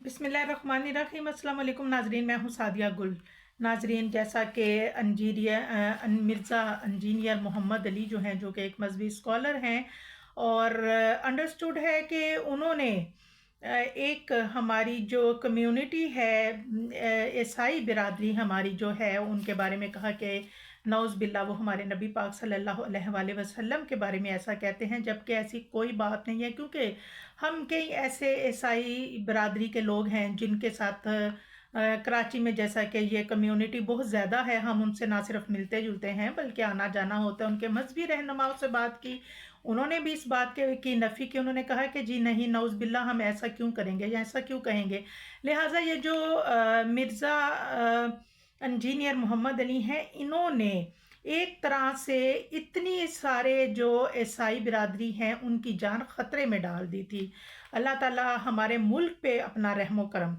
बिस्मिल्लाहिर्रहमानिर्रहीम। अस्सलाम वालेकुम नाजरीन, मैं हूँ सादिया गुल। नाजरीन, जैसा कि मिर्ज़ा इंजीनियर मोहम्मद अली जो हैं, जो कि एक मजहबी स्कॉलर हैं, और अंडरस्टूड है कि उन्होंने एक हमारी जो कम्युनिटी है, ईसाई बिरादरी हमारी जो है, उनके बारे में कहा कि नौज़ बिल्ला वो हमारे नबी पाक सल्लल्लाहु अलैहि वसल्लम के बारे में ऐसा कहते हैं, जबकि ऐसी कोई बात नहीं है। क्योंकि हम कई ऐसे ईसाई बिरादरी के लोग हैं जिनके साथ कराची में, जैसा कि ये कम्युनिटी बहुत ज़्यादा है, हम उनसे ना सिर्फ मिलते जुलते हैं बल्कि आना जाना होता है। उनके मजहबी रहनुमाओं से बात की, उन्होंने भी इस बात की नफ़ी की। उन्होंने कहा कि जी नहीं, नौज़ बिल्ला, हम ऐसा क्यों करेंगे या ऐसा क्यों कहेंगे। लिहाजा ये जो मिर्ज़ा इंजीनियर मोहम्मद अली हैं, इन्होंने एक तरह से इतनी सारे जो ईसाई बिरादरी हैं उनकी जान ख़तरे में डाल दी थी। अल्लाह ताला हमारे मुल्क पे अपना रहमो करम